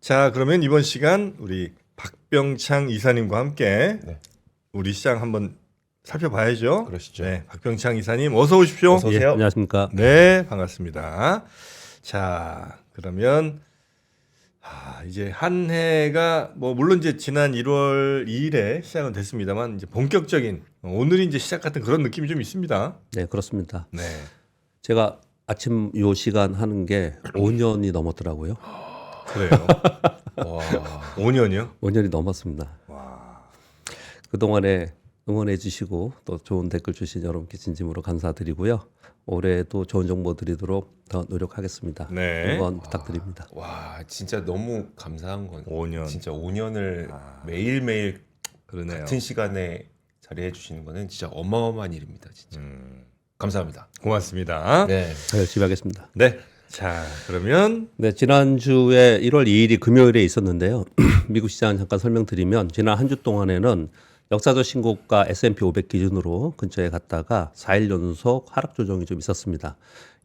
자, 그러면 이번 시간 우리 박병창 이사님과 함께 네. 우리 시장 한번 살펴봐야죠. 그러시죠. 네, 박병창 이사님 어서 오십시오. 어서 오세요. 안녕하십니까. 네, 반갑습니다. 자, 그러면 이제 한 해가 뭐 물론 이제 지난 1월 2일에 시작은 됐습니다만 이제 본격적인 오늘이 이제 시작 같은 그런 느낌이 좀 있습니다. 네, 그렇습니다. 네. 제가 아침 요 시간 하는 게 5년이 넘었더라고요. 그래요. 와, 5년이요? 5년이 넘었습니다. 와. 그동안에 응원해 주시고 또 좋은 댓글 주신 여러분께 진심으로 감사드리고요. 올해도 좋은 정보 드리도록 더 노력하겠습니다. 네. 응원 부탁드립니다. 와, 진짜 너무 감사한 건 5년. 진짜 5년을 매일매일 그러네요. 같은 시간에 자리해 주시는 거는 진짜 어마어마한 일입니다. 진짜. 감사합니다. 고맙습니다. 네. 열심히 하겠습니다. 네. 자, 그러면 네, 지난주에 1월 2일이 금요일에 있었는데요. 미국 시장 잠깐 설명드리면 지난 한 주 동안에는 역사적 신고가 S&P 500 기준으로 근처에 갔다가 4일 연속 하락 조정이 좀 있었습니다.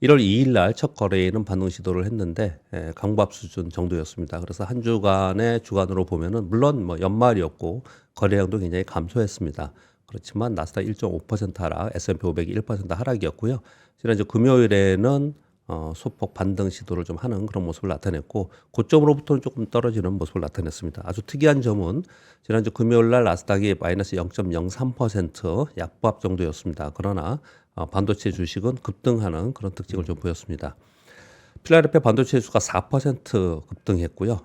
1월 2일 날 첫 거래일은 반등 시도를 했는데 강보합 수준 정도였습니다. 그래서 한 주간의 주간으로 보면은 물론 뭐 연말이었고 거래량도 굉장히 감소했습니다. 그렇지만 나스닥 1.5% 하락, S&P 500이 1% 하락이었고요. 지난주 금요일에는 소폭 반등 시도를 좀 하는 그런 모습을 나타냈고 고점으로부터는 조금 떨어지는 모습을 나타냈습니다. 아주 특이한 점은 지난주 금요일 날 나스닥이 마이너스 0.03% 약보합 정도였습니다. 그러나 반도체 주식은 급등하는 그런 특징을 좀 보였습니다. 필라델피아 반도체 지수가 4% 급등했고요.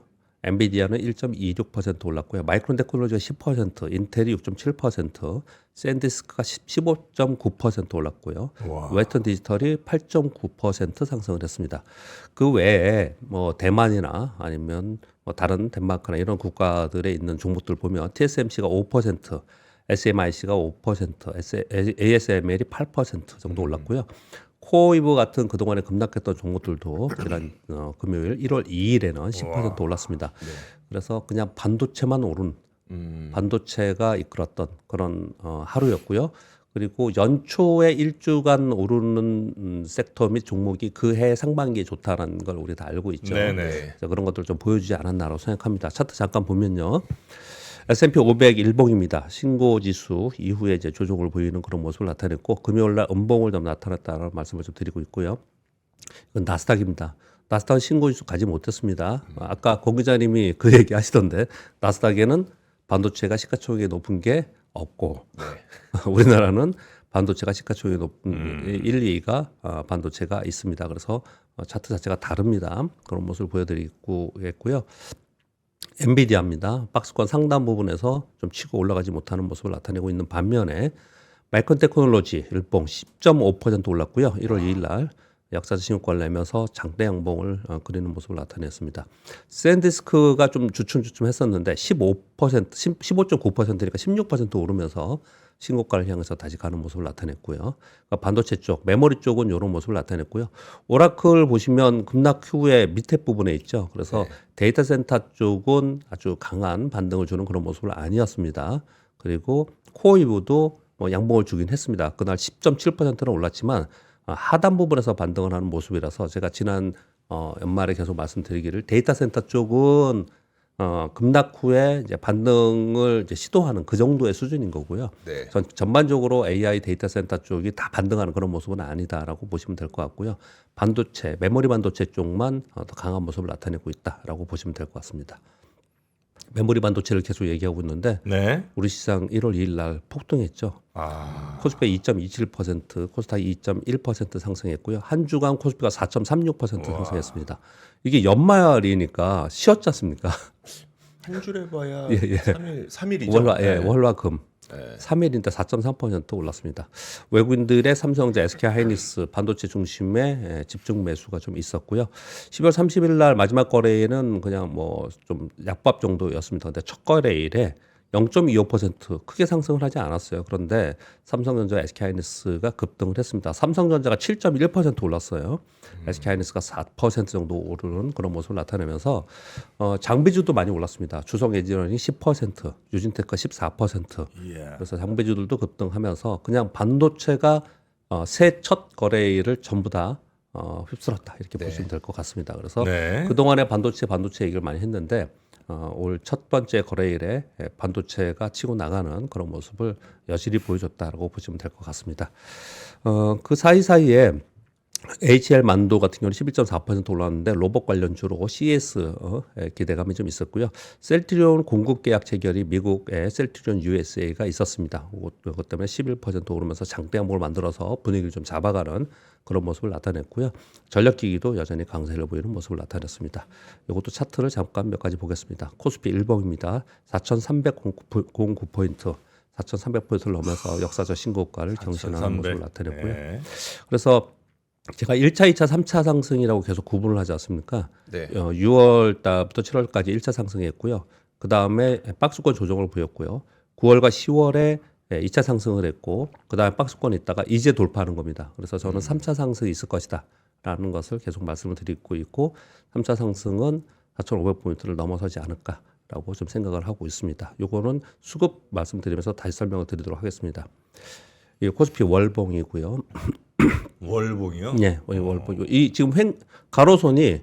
엔비디아는 1.26% 올랐고요. 마이크론 테크놀로지가 10%, 인텔이 6.7%, 샌디스크가 15.9% 올랐고요. 와. 웨스턴 디지털이 8.9% 상승을 했습니다. 그 외에 뭐 대만이나 아니면 뭐 다른 덴마크나 이런 국가들에 있는 종목들 보면 TSMC가 5%, SMIC가 5%, ASML이 8% 정도 올랐고요. 코이브 같은 그동안에 급락했던 종목들도 지난 금요일 1월 2일에는 10% 올랐습니다. 그래서 그냥 반도체만 오른 반도체가 이끌었던 그런 하루였고요. 그리고 연초에 일주간 오르는 섹터 및 종목이 그 해 상반기에 좋다는 걸 우리 다 알고 있죠. 네네. 그래서 그런 것들 좀 보여주지 않았나라고 생각합니다. 차트 잠깐 보면요. S&P 500 일봉입니다. 신고 지수 이후에 이제 조정을 보이는 그런 모습을 나타냈고 금요일 날 음봉을 좀 나타났다는 말씀을 좀 드리고 있고요. 이건 나스닥입니다. 나스닥은 신고 지수 가지 못했습니다. 아까 공 기자님이 그 얘기 하시던데 나스닥에는 반도체가 시가총액이 높은 게 없고 우리나라는 반도체가 시가총액이 높은 1, 2가 반도체가 있습니다. 그래서 차트 자체가 다릅니다. 그런 모습을 보여드리겠고요. 엔비디아입니다. 박스권 상단 부분에서 좀 치고 올라가지 못하는 모습을 나타내고 있는 반면에 마이크론 테크놀로지 일봉 10.5% 올랐고요. 1월 2일 날 역사적 신고가를 내면서 장대 양봉을 그리는 모습을 나타냈습니다. 샌디스크가 좀 주춤주춤했었는데 15.9%니까 16% 오르면서 신고가를 향해서 다시 가는 모습을 나타냈고요. 그러니까 반도체 쪽, 메모리 쪽은 이런 모습을 나타냈고요. 오라클 보시면 급락 후에 밑에 부분에 있죠. 그래서 데이터 센터 쪽은 아주 강한 반등을 주는 그런 모습은 아니었습니다. 그리고 코이브도 뭐 양봉을 주긴 했습니다. 그날 10.7%는 올랐지만 하단 부분에서 반등을 하는 모습이라서 제가 지난 연말에 계속 말씀드리기를 데이터 센터 쪽은 급락 후에 이제 반등을 이제 시도하는 그 정도의 수준인 거고요. 네. 전반적으로 AI 데이터 센터 쪽이 다 반등하는 그런 모습은 아니다라고 보시면 될 것 같고요. 반도체, 메모리 반도체 쪽만 더 강한 모습을 나타내고 있다라고 보시면 될 것 같습니다. 메모리 반도체를 계속 얘기하고 있는데 네. 우리 시장 1월 2일 날 폭등했죠. 코스피 2.27%, 코스닥 2.1% 상승했고요. 한 주간 코스피가 4.36% 상승했습니다. 이게 연말이니까 쉬었지 않습니까? 한 줄에 봐야 예, 예. 3일이죠. 월화 금. 3일인데 4.3% 올랐습니다. 외국인들의 삼성전자, SK하이닉스 반도체 중심의 집중 매수가 좀 있었고요. 12월 30일 날 마지막 거래일은 그냥 뭐 좀 약밥 정도였습니다. 근데 첫 거래일에 0.25% 크게 상승을 하지 않았어요. 그런데 삼성전자, SK하이닉스가 급등을 했습니다. 삼성전자가 7.1% 올랐어요. SK하이닉스가 4% 정도 오르는 그런 모습을 나타내면서 장비주도 많이 올랐습니다. 주성 엔지니어링 10%, 유진테크 14%. 그래서 장비주들도 급등하면서 그냥 반도체가 새 첫 거래일을 전부 다 휩쓸었다 이렇게 네. 보시면 될 것 같습니다. 그래서 네. 그동안에 반도체 얘기를 많이 했는데 올 첫 번째 거래일에 반도체가 치고 나가는 그런 모습을 여실히 보여줬다라고 보시면 될 것 같습니다. 그 사이사이에 HL 만도 같은 경우는 11.4% 올랐는데 로봇 관련주로 CS에 기대감이 좀 있었고요. 셀트리온 공급 계약 체결이 미국의 셀트리온 USA가 있었습니다. 이것 때문에 11% 오르면서 장대 항목을 만들어서 분위기를 좀 잡아가는 그런 모습을 나타냈고요. 전력기기도 여전히 강세를 보이는 모습을 나타냈습니다. 이것도 차트를 잠깐 몇 가지 보겠습니다. 코스피 일봉입니다. 4,309포인트. 4,300포인트를 넘어서 역사적 신고가를 경신하는 모습을 나타냈고요. 네. 그래서 제가 1차, 2차, 3차 상승이라고 계속 구분을 하지 않습니까? 네. 6월 달부터 7월까지 1차 상승했고요. 그 다음에 박스권 조정을 보였고요. 9월과 10월에 2차 상승을 했고, 그 다음에 박스권에 있다가 이제 돌파하는 겁니다. 그래서 저는 3차 상승이 있을 것이다. 라는 것을 계속 말씀을 드리고 있고, 3차 상승은 4,500포인트를 넘어서지 않을까라고 좀 생각을 하고 있습니다. 요거는 수급 말씀드리면서 다시 설명을 드리도록 하겠습니다. 이 코스피 월봉이고요. 월봉이요? 네, 월봉. 이 지금 가로선이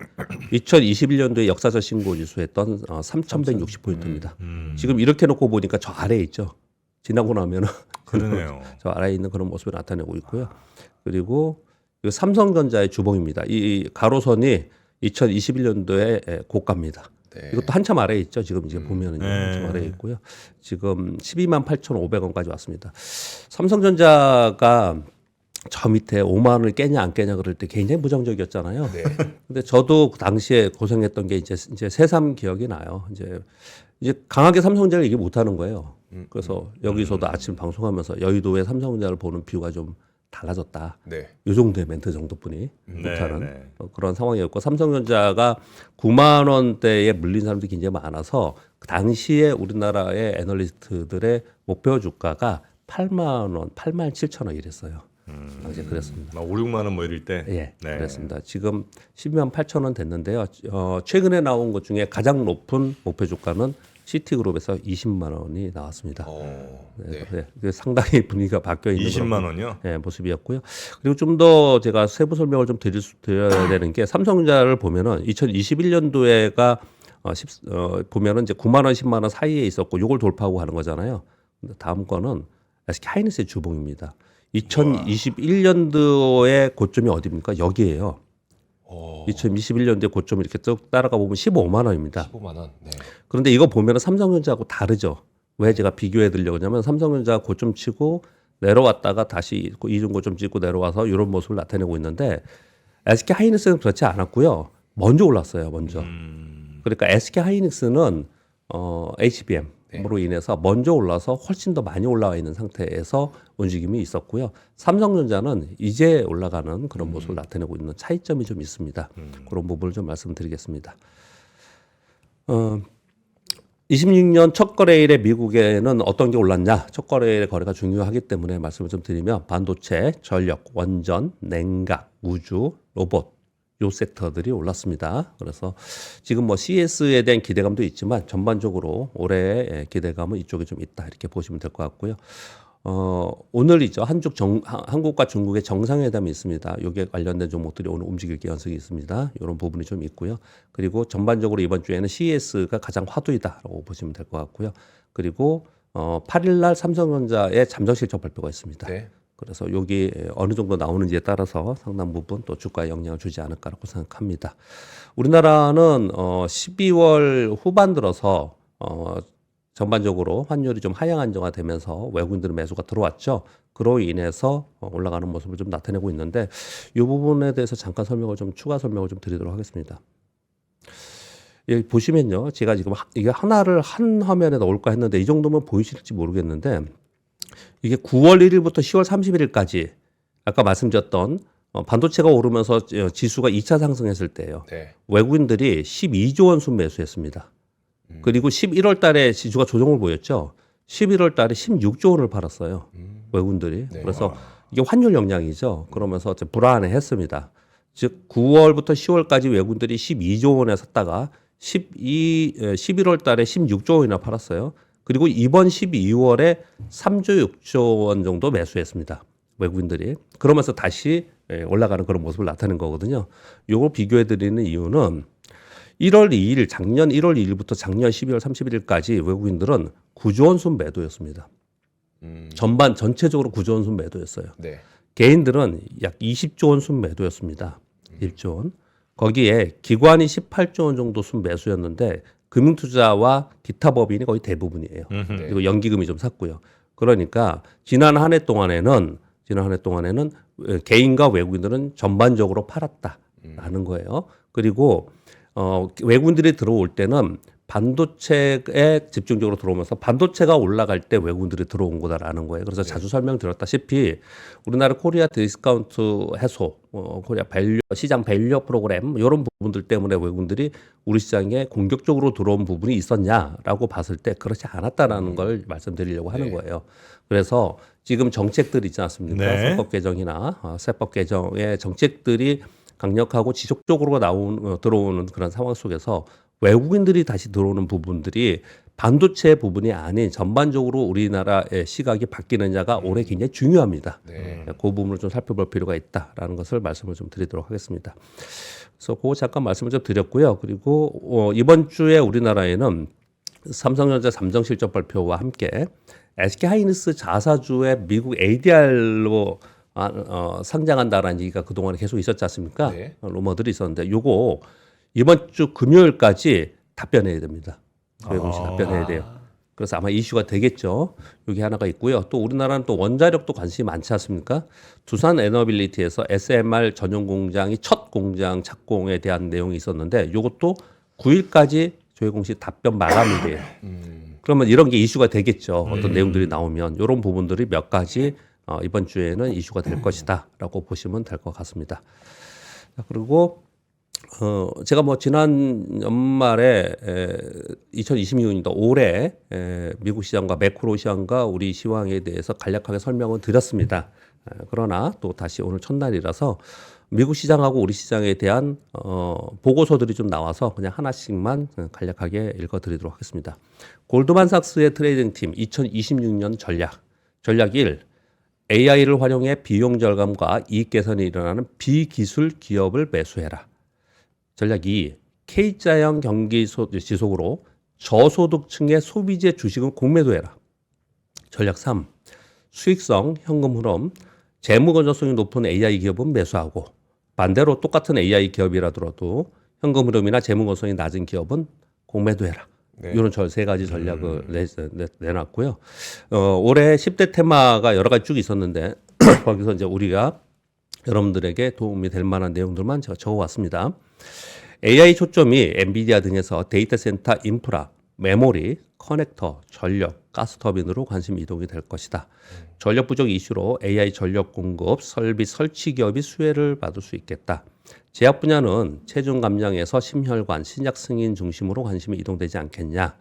2021년도에 역사적 신고 지수했던 3,160포인트입니다. 지금 이렇게 놓고 보니까 저 아래에 있죠. 지나고 나면은 그러네요. 저 아래에 있는 그런 모습을 나타내고 있고요. 그리고 이 삼성전자의 주봉입니다. 이 가로선이 2021년도에 고가입니다. 네. 이것도 한참 아래에 있죠. 지금 이제 보면은요. 네. 한참 아래에 있고요. 지금 128,500원까지 왔습니다. 삼성전자가 저 밑에 5만 원을 깨냐 안 깨냐 그럴 때 굉장히 부정적이었잖아요. 네. 근데 저도 그 당시에 고생했던 게 이제 새삼 기억이 나요. 이제 강하게 삼성전자를 얘기 못 하는 거예요. 그래서 여기서도 아침 방송하면서 여의도의 삼성전자를 보는 뷰가 좀 달라졌다. 네. 이 정도의 멘트 정도뿐이 네, 못하는 네. 그런 상황이었고, 삼성전자가 9만 원대에 물린 사람들이 굉장히 많아서 그 당시에 우리나라의 애널리스트들의 목표 주가가 8만 원, 8만 7천 원 이랬어요. 당시에 그랬습니다. 막 5, 6만 원 뭐 이럴 때. 예, 네. 그렇습니다. 지금 12만 8천 원 됐는데요. 최근에 나온 것 중에 가장 높은 목표 주가는 시티그룹에서 20만 원이 나왔습니다. 네. 네, 상당히 분위기가 바뀌어 있는 20만 원이요? 네, 모습이었고요. 그리고 좀 더 제가 세부 설명을 좀 드려야 되는 게, 삼성전자를 보면은 2021년도에가 보면은 이제 9만 원, 10만 원 사이에 있었고 요걸 돌파하고 하는 거잖아요. 근데 다음 거는 SK 하이닉스의 주봉입니다. 2021년도의 고점이 어디입니까? 여기에요. 2021년도에 고점 이렇게 쭉 따라가 보면 15만 원입니다. 15만 원. 네. 그런데 이거 보면은 삼성전자하고 다르죠. 왜 제가 비교해 드리려고 하냐면, 삼성전자 고점 치고 내려왔다가 다시 이중 고점 찍고 내려와서 이런 모습을 나타내고 있는데, SK 하이닉스는 그렇지 않았고요. 먼저 올랐어요. 먼저. 그러니까 SK 하이닉스는 HBM으로 인해서 먼저 올라서 훨씬 더 많이 올라와 있는 상태에서 움직임이 있었고요. 삼성전자는 이제 올라가는 그런 모습을 나타내고 있는 차이점이 좀 있습니다. 그런 부분을 좀 말씀드리겠습니다. 26년 첫 거래일에 미국에는 어떤 게 올랐냐? 첫 거래일의 거래가 중요하기 때문에 말씀을 좀 드리면, 반도체, 전력, 원전, 냉각, 우주, 로봇 요 섹터들이 올랐습니다. 그래서 지금 뭐 CS에 대한 기대감도 있지만 전반적으로 올해의 기대감은 이쪽에 좀 있다 이렇게 보시면 될 것 같고요. 오늘이죠. 한국과 중국의 정상회담이 있습니다. 여기에 관련된 종목들이 오늘 움직일 가능성이 있습니다. 이런 부분이 좀 있고요. 그리고 전반적으로 이번 주에는 CES가 가장 화두이다라고 보시면 될 것 같고요. 그리고 8일 날 삼성전자의 잠정 실적 발표가 있습니다. 네. 그래서 여기 어느 정도 나오는지에 따라서 상당 부분 또 주가에 영향을 주지 않을까라고 생각합니다. 우리나라는 12월 후반 들어서 전반적으로 환율이 좀 하향 안정화되면서 외국인들의 매수가 들어왔죠. 그로 인해서 올라가는 모습을 좀 나타내고 있는데, 이 부분에 대해서 잠깐 추가 설명을 좀 드리도록 하겠습니다. 여기 보시면요, 제가 지금 이게 하나를 한 화면에 넣을까 했는데 이 정도면 보이실지 모르겠는데, 이게 9월 1일부터 10월 31일까지 아까 말씀드렸던 반도체가 오르면서 지수가 2차 상승했을 때예요. 네. 외국인들이 12조 원 순 매수했습니다. 그리고 11월 달에 지수가 조정을 보였죠. 11월 달에 16조 원을 팔았어요. 외국인들이. 네. 그래서 이게 환율 영향이죠. 그러면서 불안해했습니다. 즉 9월부터 10월까지 외국인들이 12조 원에 샀다가 11월 달에 16조 원이나 팔았어요. 그리고 이번 12월에 3조 6조 원 정도 매수했습니다. 외국인들이. 그러면서 다시 올라가는 그런 모습을 나타낸 거거든요. 요걸 비교해 드리는 이유는 1월 2일 작년 1월 2일부터 작년 12월 31일까지 외국인들은 9조 원 순 매도였습니다. 전반 전체적으로 9조 원 순 매도였어요. 네. 개인들은 약 20조 원 순 매도였습니다. 1조 원. 거기에 기관이 18조 원 정도 순 매수였는데 금융투자와 기타 법인이 거의 대부분이에요. 그리고 연기금이 좀 샀고요. 그러니까 지난 한 해 동안에는 개인과 외국인들은 전반적으로 팔았다라는 거예요. 그리고 외국인들이 들어올 때는 반도체에 집중적으로 들어오면서 반도체가 올라갈 때 외국인들이 들어온 거다라는 거예요. 그래서 자주 설명드렸다시피 우리나라 코리아 디스카운트 해소, 코리아 밸류, 시장 밸류 프로그램 이런 부분들 때문에 외국인들이 우리 시장에 공격적으로 들어온 부분이 있었냐라고 봤을 때 그렇지 않았다라는 걸 말씀드리려고 하는 거예요. 그래서 지금 정책들 있지 않습니까? 네. 세법 개정이나 세법 개정의 정책들이 강력하고 지속적으로 들어오는 그런 상황 속에서 외국인들이 다시 들어오는 부분들이 반도체 부분이 아닌 전반적으로 우리나라의 시각이 바뀌느냐가 올해 굉장히 중요합니다. 네. 그 부분을 좀 살펴볼 필요가 있다라는 것을 말씀을 좀 드리도록 하겠습니다. 그래서 그거 잠깐 말씀을 좀 드렸고요. 그리고 이번 주에 우리나라에는 삼성전자 잠정 실적 발표와 함께 SK하이닉스 자사주의 미국 ADR로 상장한다라는 얘기가 그동안에 계속 있었지 않습니까? 네. 루머들이 있었는데 요거 이번 주 금요일까지 답변해야 됩니다. 저희 공식 답변해야 돼요. 그래서 아마 이슈가 되겠죠. 여기 하나가 있고요. 또 우리나라는 또 원자력도 관심이 많지 않습니까? 두산 에너빌리티에서 SMR 전용 공장이 첫 공장 착공에 대한 내용이 있었는데 이것도 9일까지 저희 공식 답변 마감이 돼요. 그러면 이런 게 이슈가 되겠죠. 어떤 내용들이 나오면 이런 부분들이 몇 가지 이번 주에는 이슈가 될 것이다라고 보시면 될 것 같습니다. 그리고 제가 뭐 지난 연말에 2026년도 올해 미국 시장과 매크로 시장과 우리 시황에 대해서 간략하게 설명을 드렸습니다. 그러나 또 다시 오늘 첫날이라서 미국 시장하고 우리 시장에 대한 보고서들이 좀 나와서 그냥 하나씩만 간략하게 읽어드리도록 하겠습니다. 골드만삭스의 트레이딩 팀 2026년 전략 1. AI를 활용해 비용 절감과 이익 개선이 일어나는 비기술 기업을 매수해라. 전략 2. K자형 경기 지속으로 저소득층의 소비재 주식은 공매도해라. 전략 3. 수익성, 현금 흐름, 재무 건전성이 높은 AI 기업은 매수하고 반대로 똑같은 AI 기업이라더라도 현금 흐름이나 재무 건전성이 낮은 기업은 공매도해라. 네. 이런 세 가지 전략을 내놨고요. 올해 10대 테마가 여러 가지 쭉 있었는데 거기서 이제 우리가 여러분들에게 도움이 될 만한 내용들만 제가 적어왔습니다. AI 초점이 엔비디아 등에서 데이터 센터 인프라, 메모리, 커넥터, 전력, 가스터빈으로 관심 이동이 될 것이다. 전력 부족 이슈로 AI 전력 공급, 설비, 설치 기업이 수혜를 받을 수 있겠다. 제약 분야는 체중 감량에서 심혈관, 신약 승인 중심으로 관심이 이동되지 않겠냐.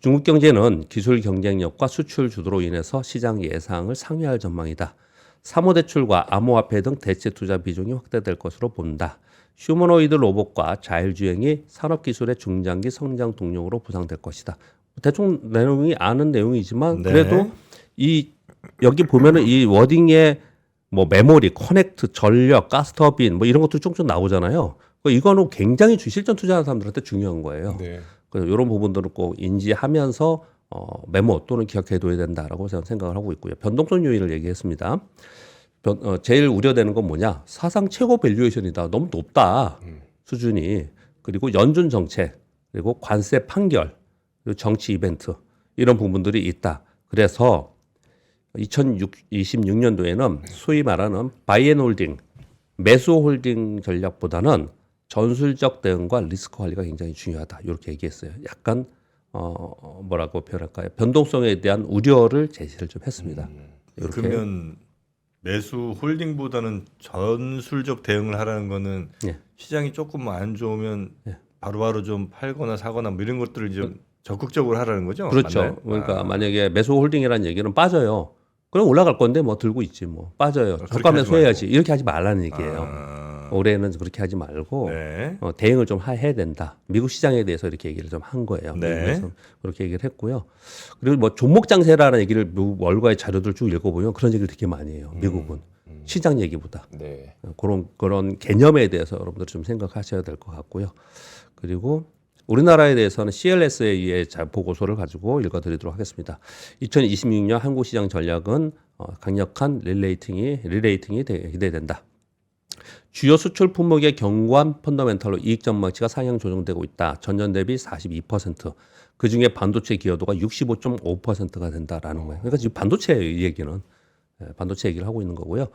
중국 경제는 기술 경쟁력과 수출 주도로 인해서 시장 예상을 상회할 전망이다. 사모대출과 암호화폐 등 대체 투자 비중이 확대될 것으로 본다. 휴머노이드 로봇과 자율주행이 산업기술의 중장기 성장 동력으로 부상될 것이다. 대충 내용이 아는 내용이지만 그래도 여기 보면은 이 워딩에 뭐 메모리, 커넥트, 전력, 가스터빈 뭐 이런 것도 쭉쭉 나오잖아요. 이거는 굉장히 실전 투자하는 사람들한테 중요한 거예요. 네. 그래서 이런 부분들을 꼭 인지하면서 메모 또는 기억해둬야 된다라고 저는 생각을 하고 있고요. 변동성 요인을 얘기했습니다. 제일 우려되는 건 뭐냐? 사상 최고 밸류에이션이다. 너무 높다. 수준이. 그리고 연준 정책, 그리고 관세 판결, 그리고 정치 이벤트 이런 부분들이 있다. 그래서 2026년도에는 소위 말하는 바이앤홀딩, 매수 홀딩 전략보다는 전술적 대응과 리스크 관리가 굉장히 중요하다. 이렇게 얘기했어요. 약간 뭐라고 표현할까요? 변동성에 대한 우려를 제시를 좀 했습니다. 이렇게. 그러면 매수 홀딩보다는 전술적 대응을 하라는 거는 예. 시장이 조금 안 좋으면 바로바로 좀 팔거나 사거나 뭐 이런 것들을 좀 적극적으로 하라는 거죠? 그렇죠. 맞나요? 그러니까 만약에 매수 홀딩이라는 얘기는 빠져요. 그럼 올라갈 건데 뭐 들고 있지 뭐 빠져요. 그렇게 저가 하지 매수해야지. 이렇게 하지 말라는 얘기예요. 아, 올해는 그렇게 하지 말고 네. 대응을 좀 해야 된다. 미국 시장에 대해서 이렇게 얘기를 좀 한 거예요. 네. 미국에서 그렇게 얘기를 했고요. 그리고 뭐 종목 장세라는 얘기를 미국 월가의 자료들 쭉 읽어보면 그런 얘기를 되게 많이 해요. 미국은 시장 얘기보다. 네. 그런 개념에 대해서 여러분들 좀 생각하셔야 될 것 같고요. 그리고 우리나라에 대해서는 CLSA의 보고서를 가지고 읽어드리도록 하겠습니다. 2026년 한국 시장 전략은 강력한 리레이팅이 기대된다. 주요 수출 품목의 견고한 펀더멘털로 이익 전망치가 상향 조정되고 있다. 전년 대비 42%. 그중에 반도체 기여도가 65.5%가 된다라는 거예요. 그러니까 지금 반도체 얘기는 반도체 얘기를 하고 있는 거고요.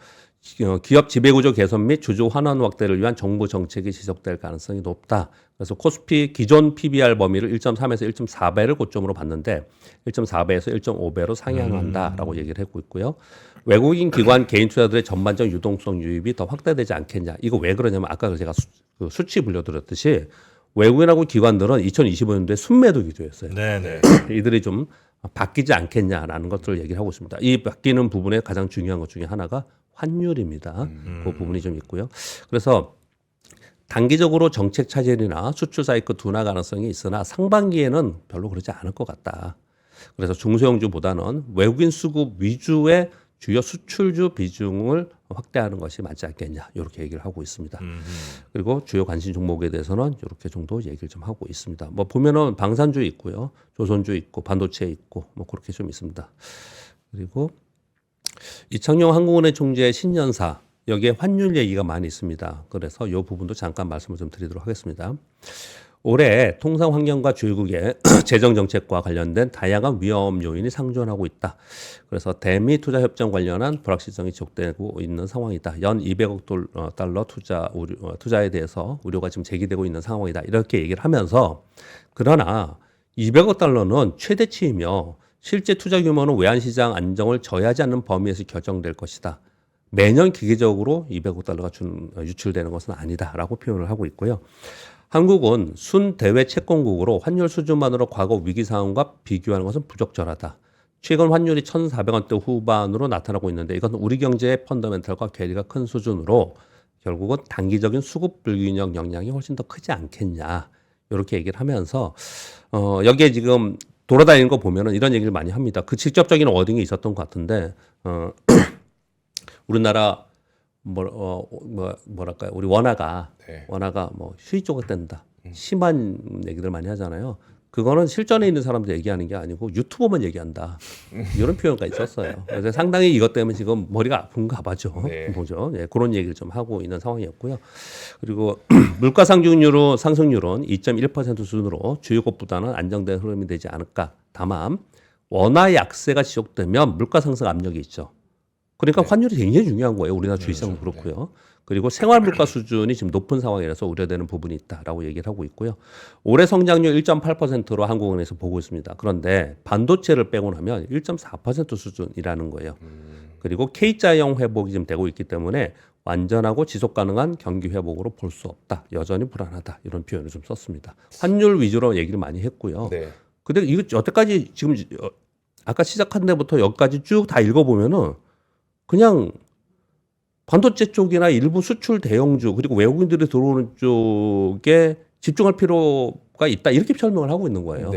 기업 지배구조 개선 및 주주 환원 확대를 위한 정부 정책이 지속될 가능성이 높다. 그래서 코스피 기존 PBR 범위를 1.3에서 1.4배를 고점으로 봤는데 1.4배에서 1.5배로 상향한다라고 얘기를 하고 있고요. 외국인 기관 개인 투자들의 전반적 유동성 유입이 더 확대되지 않겠냐. 이거 왜 그러냐면 아까 제가 수치 불려드렸듯이 외국인하고 기관들은 2025년도에 순매도 기조였어요. 네네. 이들이 좀 바뀌지 않겠냐라는 것들을 얘기를 하고 있습니다. 이 바뀌는 부분에 가장 중요한 것 중에 하나가 환율입니다. 그 부분이 좀 있고요. 그래서 단기적으로 정책 차질이나 수출 사이클 둔화 가능성이 있으나 상반기에는 별로 그러지 않을 것 같다. 그래서 중소형주보다는 외국인 수급 위주의 주요 수출주 비중을 확대하는 것이 맞지 않겠냐 이렇게 얘기를 하고 있습니다. 그리고 주요 관심 종목에 대해서는 이렇게 정도 얘기를 좀 하고 있습니다. 뭐 보면은 방산주 있고요, 조선주 있고 반도체 있고 뭐 그렇게 좀 있습니다. 그리고 이창용 한국은행 총재의 신년사 여기에 환율 얘기가 많이 있습니다. 그래서 이 부분도 잠깐 말씀을 좀 드리도록 하겠습니다. 올해 통상 환경과 주요국의 재정 정책과 관련된 다양한 위험 요인이 상존하고 있다. 그래서 대미 투자 협정 관련한 불확실성이 지속되고 있는 상황이다. 연 200억 달러 투자에 대해서 우려가 지금 제기되고 있는 상황이다. 이렇게 얘기를 하면서 그러나 200억 달러는 최대치이며 실제 투자 규모는 외환시장 안정을 저해하지 않는 범위에서 결정될 것이다. 매년 기계적으로 200억 달러가 유출되는 것은 아니다라고 표현을 하고 있고요. 한국은 순대외 채권국으로 환율 수준만으로 과거 위기 상황과 비교하는 것은 부적절하다. 최근 환율이 1,400원대 후반으로 나타나고 있는데 이건 우리 경제의 펀더멘털과 괴리가 큰 수준으로 결국은 단기적인 수급 불균형 영향이 훨씬 더 크지 않겠냐. 이렇게 얘기를 하면서 여기에 지금 돌아다니는 거 보면은 이런 얘기를 많이 합니다. 그 직접적인 워딩이 있었던 것 같은데 우리나라 뭐랄까요? 우리 원화가 뭐 수위 쪽으로 뗀다. 심한 얘기들 많이 하잖아요. 그거는 실전에 있는 사람들 얘기하는 게 아니고 유튜버만 얘기한다. 이런 표현가 있었어요. 그래서 상당히 이것 때문에 지금 머리가 아픈가 봐죠. 보죠. 예, 그런 얘기를 좀 하고 있는 상황이었고요. 그리고 물가 상승률은 2.1% 수준으로 주요국보다는 안정된 흐름이 되지 않을까. 다만 원화 약세가 지속되면 물가 상승 압력이 있죠. 그러니까 환율이 굉장히 중요한 거예요. 우리나라 주식시장도 그렇고요. 그리고 생활 물가 수준이 지금 높은 상황이라서 우려되는 부분이 있다라고 얘기를 하고 있고요. 올해 성장률 1.8%로 한국은행에서 보고 있습니다. 그런데 반도체를 빼고 나면 1.4% 수준이라는 거예요. 그리고 K자형 회복이 지금 되고 있기 때문에 완전하고 지속 가능한 경기 회복으로 볼 수 없다. 여전히 불안하다. 이런 표현을 좀 썼습니다. 환율 위주로 얘기를 많이 했고요. 근데 이거 여태까지 지금 아까 시작한 데부터 여기까지 쭉 다 읽어보면은 그냥 반도체 쪽이나 일부 수출 대형주 그리고 외국인들이 들어오는 쪽에 집중할 필요가 있다 이렇게 설명을 하고 있는 거예요.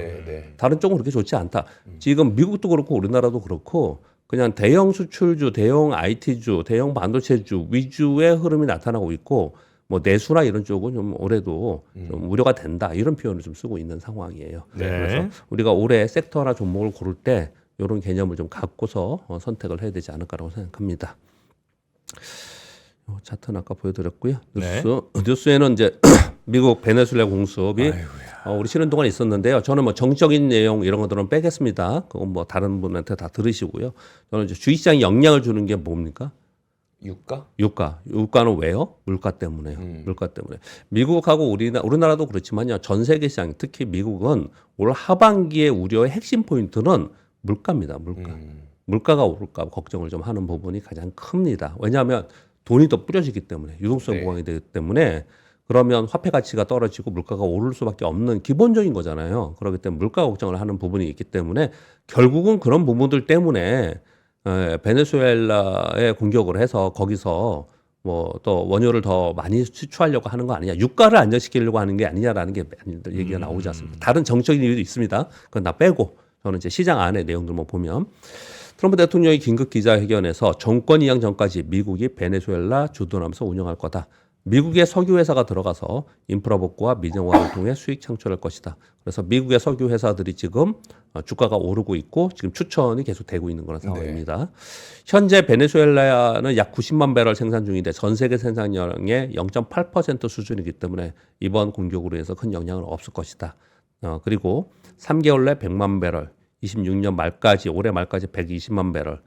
다른 쪽은 그렇게 좋지 않다. 지금 미국도 그렇고 우리나라도 그렇고 그냥 대형 수출주, 대형 IT주, 대형 반도체주 위주의 흐름이 나타나고 있고 뭐 내수나 이런 쪽은 좀 올해도 좀 우려가 된다 이런 표현을 좀 쓰고 있는 상황이에요. 그래서 우리가 올해 섹터나 종목을 고를 때 이런 개념을 좀 갖고서 선택을 해야 되지 않을까라고 생각합니다. 차트는 아까 보여드렸고요. 뉴스에는 이제 미국 베네수엘라 공습이 우리 쉬는 동안 있었는데요. 저는 뭐 정적인 내용 이런 것들은 빼겠습니다. 그건 뭐 다른 분한테 다 들으시고요. 저는 이제 주식시장에 영향을 주는 게 뭡니까? 유가는 왜요? 물가 때문에요. 물가 때문에. 미국하고 우리나라도 그렇지만요. 전 세계 시장, 특히 미국은 올 하반기의 우려의 핵심 포인트는 물가입니다. 물가가 오를까 걱정을 좀 하는 부분이 가장 큽니다. 왜냐하면 돈이 더 뿌려지기 때문에 유동성 보강이 되기 때문에 그러면 화폐 가치가 떨어지고 물가가 오를 수밖에 없는 기본적인 거잖아요. 그렇기 때문에 물가 걱정을 하는 부분이 있기 때문에 결국은 그런 부분들 때문에 베네수엘라에 공격을 해서 거기서 뭐 또 원유를 더 많이 수출하려고 하는 거 아니냐, 유가를 안정시키려고 하는 게 아니냐라는 게 얘기가 나오지 않습니다. 다른 정적인 이유도 있습니다. 그건 다 빼고 저는 이제 시장 안의 내용들만 보면 트럼프 대통령이 긴급 기자회견에서 정권 이양 전까지 미국이 베네수엘라 주도하면서 운영할 거다. 미국의 석유 회사가 들어가서 인프라 복구와 민영화를 통해 수익 창출할 것이다. 그래서 미국의 석유 회사들이 지금 주가가 오르고 있고 지금 추천이 계속 되고 있는 그런 상황입니다. 현재 베네수엘라는 약 90만 배럴 생산 중인데 전 세계 생산량의 0.8% 수준이기 때문에 이번 공격으로 해서 큰 영향은 없을 것이다. 그리고 3개월 내 100만 배럴, 26년 말까지 올해 말까지 120만 배럴,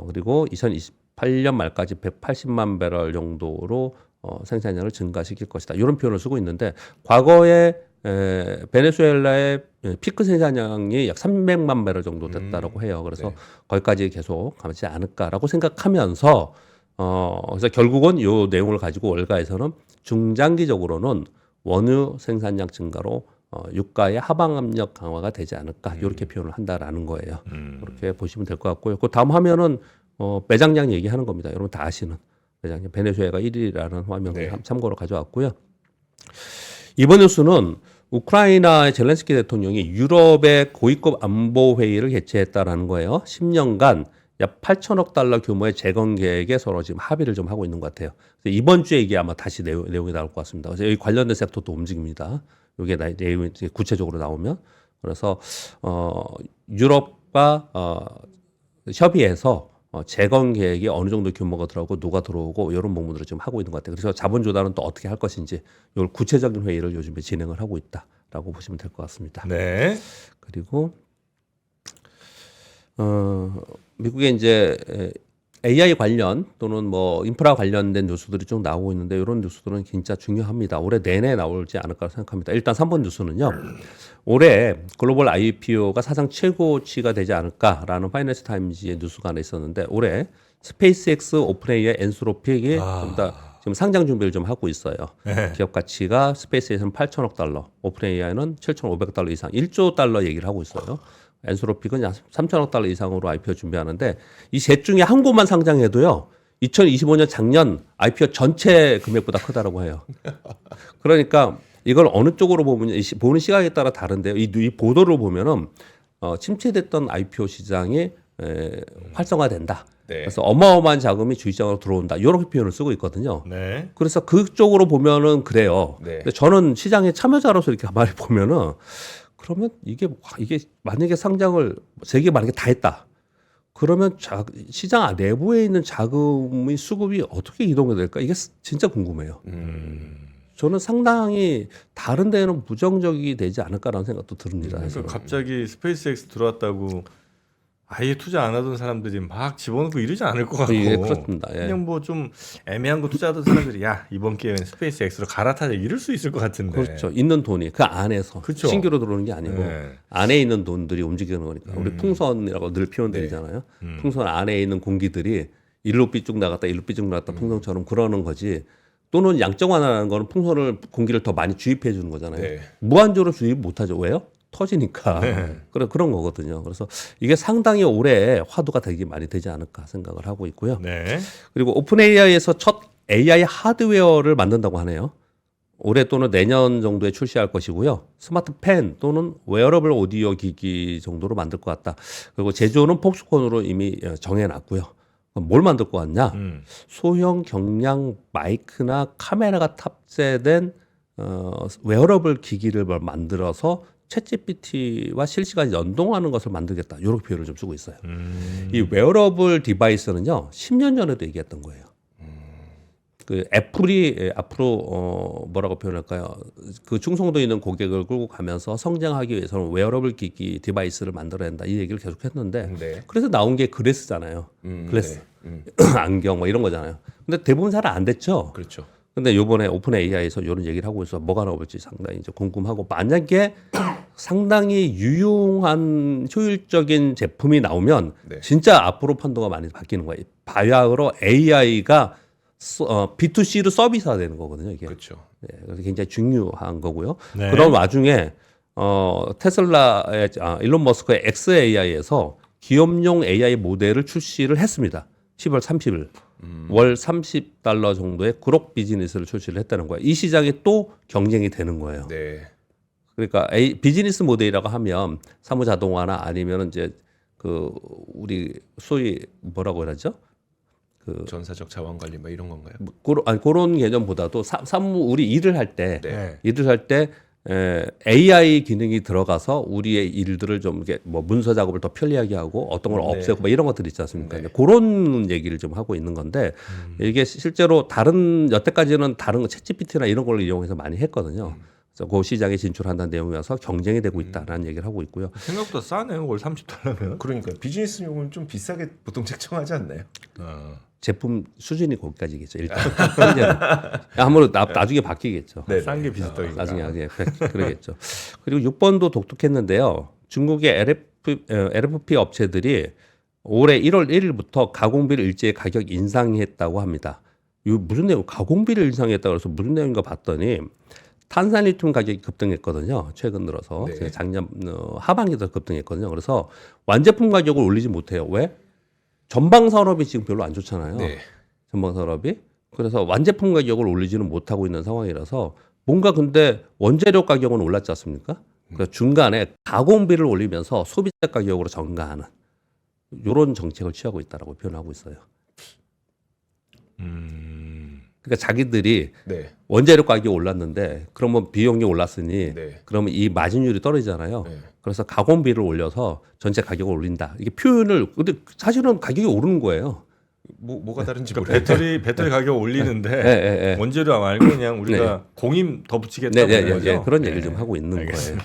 그리고 2028년 말까지 180만 배럴 정도로 생산량을 증가시킬 것이다. 이런 표현을 쓰고 있는데 과거에 베네수엘라의 피크 생산량이 약 300만 배럴 정도 됐다라고 해요. 그래서 거기까지 계속 가지 않을까라고 생각하면서 그래서 결국은 이 내용을 가지고 월가에서는 중장기적으로는 원유 생산량 증가로 유가의 하방 압력 강화가 되지 않을까 이렇게 표현을 한다라는 거예요. 그렇게 보시면 될 것 같고요. 그 다음 화면은 매장량 얘기하는 겁니다. 여러분 다 아시는 매장량. 베네수엘가 1위라는 화면을 참고로 가져왔고요. 이번 뉴스는 우크라이나의 젤렌스키 대통령이 유럽의 고위급 안보 회의를 개최했다라는 거예요. 10년간 약 8천억 달러 규모의 재건 계획에 서로 지금 합의를 좀 하고 있는 것 같아요. 그래서 이번 주에 이게 아마 다시 내용이 나올 것 같습니다. 그래서 여기 관련된 섹터도 움직입니다. 이게 내용이 구체적으로 나오면 그래서 유럽과 협의해서 재건 계획이 어느 정도 규모가 들어오고 누가 들어오고 이런 부분들을 지금 하고 있는 것 같아요. 그래서 자본 조달은 또 어떻게 할 것인지 이걸 구체적인 회의를 요즘에 진행을 하고 있다라고 보시면 될 것 같습니다. 네. 그리고 미국의 이제 AI 관련 또는 뭐 인프라 관련된 뉴스들이 좀 나오고 있는데 이런 뉴스들은 진짜 중요합니다. 올해 내내 나올지 않을까 생각합니다. 일단 3번 뉴스는요. 올해 글로벌 IPO가 사상 최고치가 되지 않을까라는 파이낸스 타임즈의 뉴스가 하나 있었는데 올해 스페이스X, 오픈AI, 엔스로픽이 지금 상장 준비를 좀 하고 있어요. 기업 가치가 스페이스X는 8천억 달러, 오픈AI는 7,500달러 이상, 1조 달러 얘기를 하고 있어요. 엔스로픽은 약 3천억 달러 이상으로 IPO 준비하는데 이 셋 중에 한 곳만 상장해도요. 2025년 작년 IPO 전체 금액보다 크다라고 해요. 그러니까 이걸 어느 쪽으로 보면 보는 시각에 따라 다른데요. 이 보도를 보면은 침체됐던 IPO 시장이 활성화된다. 네. 그래서 어마어마한 자금이 주식시장으로 들어온다. 이렇게 표현을 쓰고 있거든요. 네. 그래서 그쪽으로 보면은 그래요. 네. 근데 저는 시장의 참여자로서 이렇게 가만히 보면은 그러면 이게 만약에 상장을 세계 만약에 다 했다. 그러면 시장 내부에 있는 자금의 수급이 어떻게 이동이 될까? 이게 진짜 궁금해요. 저는 상당히 다른 데는 부정적이 되지 않을까라는 생각도 듭니다. 그래서 갑자기 스페이스X 들어왔다고 아예 투자 안 하던 사람들이 막 집어넣고 이러지 않을 것 같고 예, 그렇습니다. 예. 그냥 뭐 좀 애매한 거 투자하던 사람들이 야 이번 기회는 스페이스X로 갈아타자 이럴 수 있을 것 같은데 그렇죠. 있는 돈이 그 안에서 그렇죠. 신규로 들어오는 게 아니고 네. 안에 있는 돈들이 움직이는 거니까 우리 풍선이라고 늘 표현드리잖아요. 풍선 안에 있는 공기들이 일로 삐쭉 나갔다 일로 삐쭉 나갔다 풍선처럼 그러는 거지. 또는 양적완화라는 거는 풍선을 공기를 더 많이 주입해 주는 거잖아요. 네. 무한적으로 주입 못하죠. 왜요? 터지니까. 그런 거거든요. 그래서 이게 상당히 올해 화두가 되게 많이 되지 않을까 생각을 하고 있고요. 네. 그리고 오픈 AI에서 첫 AI 하드웨어를 만든다고 하네요. 올해 또는 내년 정도에 출시할 것이고요. 스마트 펜 또는 웨어러블 오디오 기기 정도로 만들 것 같다. 그리고 제조는 폭스콘으로 이미 정해놨고요. 뭘 만들 것 같냐? 소형 경량 마이크나 카메라가 탑재된 웨어러블 기기를 만들어서 챗GPT와 실시간 연동하는 것을 만들겠다. 이렇게 표현을 좀 쓰고 있어요. 이 웨어러블 디바이스는요. 10년 전에도 얘기했던 거예요. 그 애플이 앞으로 뭐라고 표현할까요? 그 충성도 있는 고객을 끌고 가면서 성장하기 위해서는 웨어러블 기기 디바이스를 만들어야 한다. 이 얘기를 계속 했는데 네. 그래서 나온 게 글래스잖아요. 글래스. 안경 뭐 이런 거잖아요. 근데 대부분 잘 안 됐죠. 그렇죠. 근데 요번에 오픈 AI에서 이런 얘기를 하고 있어서 뭐가 나올지 상당히 이제 궁금하고 만약에 상당히 유용한 효율적인 제품이 나오면 네. 진짜 앞으로 판도가 많이 바뀌는 거예요. 바야흐로 AI가 B2C로 서비스화 되는 거거든요. 이게. 그렇죠. 네, 그래서 굉장히 중요한 거고요. 네. 그런 와중에 테슬라의 일론 머스크의 XAI에서 기업용 AI 모델을 출시를 했습니다. 10월 30일 월 $30 정도의 그룹 비즈니스를 출시를 했다는 거예요. 이 시장이 또 경쟁이 되는 거예요. 네. 그러니까 비즈니스 모델이라고 하면 사무자동화나 아니면 이제 그 우리 소위 뭐라고 그러죠? 전사적 자원 관리 뭐 이런 건가요? 그런 개념보다도 사무 우리 일을 할 때 네. 일을 할 때 AI 기능이 들어가서 우리의 일들을 좀 이게 뭐 문서 작업을 더 편리하게 하고 어떤 걸 네. 없애고 뭐 이런 것들 있지 않습니까? 네. 그런 얘기를 좀 하고 있는 건데 이게 실제로 다른 여태까지는 다른 거 챗GPT나 이런 걸 이용해서 많이 했거든요. 그래서 그 시장에 진출한다는 내용이어서 경쟁이 되고 있다라는 얘기를 하고 있고요. 생각보다 싸네요. 월 30달러면. 그러니까 비즈니스용은 좀 비싸게 보통 책정하지 않나요? 제품 수준이 거기까지겠죠. 일단 현재는 아무래도 나중에 바뀌겠죠. 네. 싼 게 비슷하니까. 나중에 그러겠죠. 그리고 6번도 독특했는데요. 중국의 LFP 업체들이 올해 1월 1일부터 가공비를 일제히 가격 인상했다고 합니다. 이거 무슨 내용? 가공비를 인상했다고 해서 무슨 내용인가 봤더니 탄산리튬 가격이 급등했거든요. 최근 들어서 네. 작년 하반기도 급등했거든요. 그래서 완제품 가격을 올리지 못해요. 왜? 전방 산업이 지금 별로 안 좋잖아요. 네. 전방 산업이. 그래서 완제품 가격을 올리지는 못하고 있는 상황이라서 뭔가 근데 원재료 가격은 올랐지 않습니까? 그래서 중간에 가공비를 올리면서 소비자 가격으로 전가하는 이런 정책을 취하고 있다라고 표현하고 있어요. 그러니까 자기들이 네. 원재료 가격이 올랐는데 그러면 비용이 올랐으니 네. 그러면 이 마진율이 떨어지잖아요. 네. 그래서 가공비를 올려서 전체 가격을 올린다. 이게 표현을 근데 사실은 가격이 오르는 거예요. 뭐가 다른지 그러니까 모르겠어요. 배터리 가격 올리는데 예. 원재료 말고 그냥 우리가 공임 더 붙이겠다고 네, 그런 거죠. 그런 얘기를 좀 하고 있는 거예요.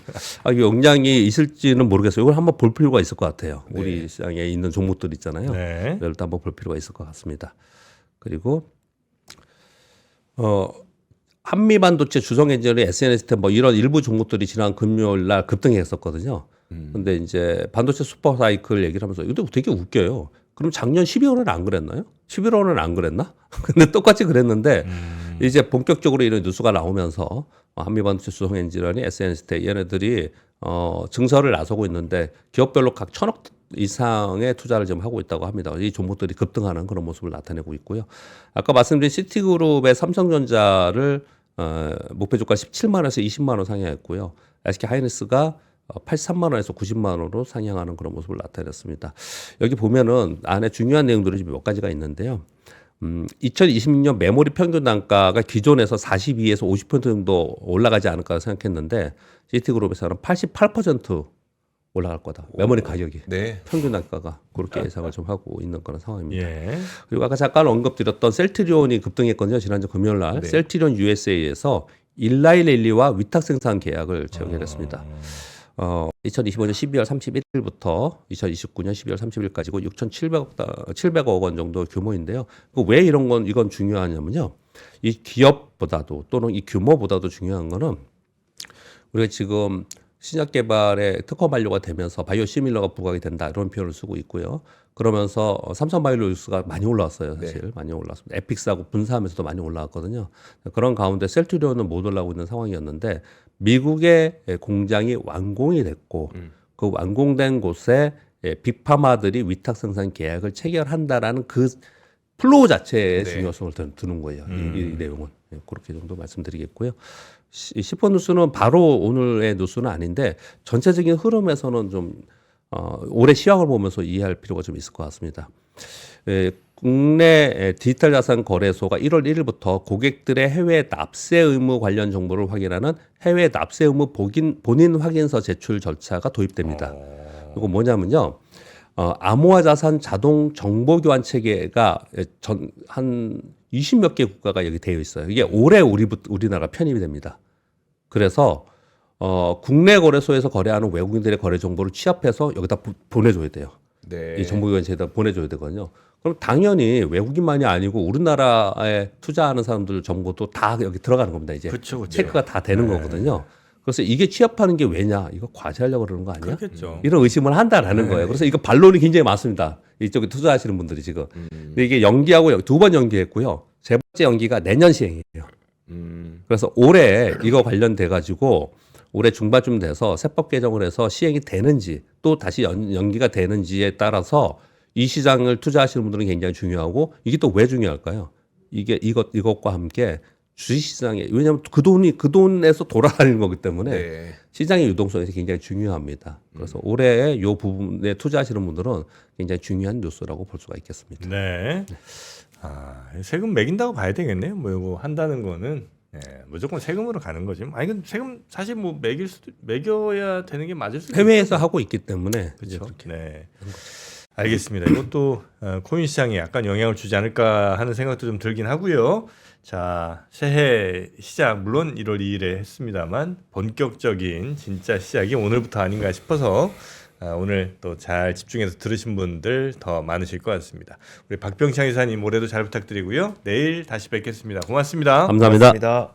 이 영향이 있을지는 모르겠어요. 이걸 한번 볼 필요가 있을 것 같아요. 우리 시장에 있는 종목들 있잖아요. 네. 이걸 또 한번 볼 필요가 있을 것 같습니다. 그리고 한미 반도체 주성 엔진이 SNS 때 뭐 이런 일부 종목들이 지난 금요일 날 급등했었거든요. 근데 이제 반도체 슈퍼 사이클 얘기를 하면서 이것도 되게 웃겨요. 그럼 작년 12월에는 안 그랬나요? 11월에는 안 그랬나? 근데 똑같이 그랬는데 이제 본격적으로 이런 뉴스가 나오면서 한미 반도체 주성 엔진이 SNS 때 얘네들이 증설을 나서고 있는데 기업별로 각 1,000억 이상의 투자를 좀 하고 있다고 합니다. 이 종목들이 급등하는 그런 모습을 나타내고 있고요. 아까 말씀드린 시티그룹의 삼성전자를 목표 주가 17만 원에서 20만 원 상향했고요. SK 하이닉스가 83만 원에서 90만 원으로 상향하는 그런 모습을 나타냈습니다. 여기 보면은 안에 중요한 내용들이 몇 가지가 있는데요. 2026년 메모리 평균 단가가 기존에서 42에서 50% 정도 올라가지 않을까 생각했는데 시티그룹에서는 88% 올라갈 거다. 메모리 가격이 네. 평균 단가가 그렇게 예상을 좀 하고 있는 그런 상황입니다. 예. 그리고 아까 잠깐 언급드렸던 셀트리온이 급등했거든요. 지난주 금요일 날 네. 셀트리온 USA에서 일라이렐리와 위탁 생산 계약을 체결했습니다. 2025년 12월 31일부터 2029년 12월 30일까지고 6,700억 원 정도 규모인데요. 왜 이건 중요하냐면요. 이 기업보다도 또는 이 규모보다도 중요한 거는 우리가 지금 신약 개발에 특허 만료가 되면서 바이오 시밀러가 부각이 된다 이런 표현을 쓰고 있고요. 그러면서 삼성 바이오로직스가 많이 올라왔어요. 사실 많이 올랐습니다. 에픽스하고 분사하면서도 많이 올라왔거든요. 그런 가운데 셀트리온은 못 올라오고 있는 상황이었는데 미국의 공장이 완공이 됐고 그 완공된 곳에 빅파마들이 위탁 생산 계약을 체결한다라는 그 플로우 자체의 중요성을 두는 거예요. 이 내용은 그렇게 정도 말씀드리겠고요. 10번 뉴스는 바로 오늘의 뉴스는 아닌데 전체적인 흐름에서는 좀 올해 시황을 보면서 이해할 필요가 좀 있을 것 같습니다. 국내 디지털 자산 거래소가 1월 1일부터 고객들의 해외 납세 의무 관련 정보를 확인하는 해외 납세 의무 본인 확인서 제출 절차가 도입됩니다. 이거 뭐냐면요. 암호화 자산 자동 정보 교환 체계가 한 20몇 개 국가가 여기 되어 있어요. 이게 올해 우리나라 편입이 됩니다. 그래서 국내 거래소에서 거래하는 외국인들의 거래 정보를 취합해서 여기다 보내줘야 돼요. 네. 이 정보교환체에다 보내줘야 되거든요. 그럼 당연히 외국인만이 아니고 우리나라에 투자하는 사람들 정보도 다 여기 들어가는 겁니다. 이제 그쵸. 체크가 다 되는 거거든요. 그래서 이게 취합하는 게 왜냐? 이거 과시하려고 그러는 거 아니야? 그렇겠죠. 이런 의심을 한다라는 거예요. 그래서 이거 반론이 굉장히 많습니다. 이쪽에 투자하시는 분들이 지금. 근데 이게 연기하고 2번 연기했고요. 세 번째 연기가 내년 시행이에요. 그래서 올해 이거 관련돼 가지고 올해 중반쯤 돼서 세법 개정을 해서 시행이 되는지 또 다시 연기가 되는지에 따라서 이 시장을 투자하시는 분들은 굉장히 중요하고 이게 또 왜 중요할까요? 이게 이것과 함께 주식시장에 왜냐하면 그 돈에서 돌아가는 거기 때문에 네. 시장의 유동성이 굉장히 중요합니다. 그래서 올해 이 부분에 투자하시는 분들은 굉장히 중요한 뉴스라고 볼 수가 있겠습니다. 네. 아, 세금 매긴다고 봐야 되겠네요. 뭐 이거 한다는 거는 무조건 세금으로 가는 거지. 아니 근데 세금 사실 뭐 매겨야 되는 게 맞을 수도 해외에서 하고 있기 때문에 이제 그렇죠. 그렇게 네. 알겠습니다. 이것도 코인 시장에 약간 영향을 주지 않을까 하는 생각도 좀 들긴 하고요. 자, 새해 시작 물론 1월 2일에 했습니다만 본격적인 진짜 시작이 오늘부터 아닌가 싶어서 오늘 또 잘 집중해서 들으신 분들 더 많으실 것 같습니다. 우리 박병창 이사님 올해도 잘 부탁드리고요. 내일 다시 뵙겠습니다. 고맙습니다. 감사합니다. 고맙습니다.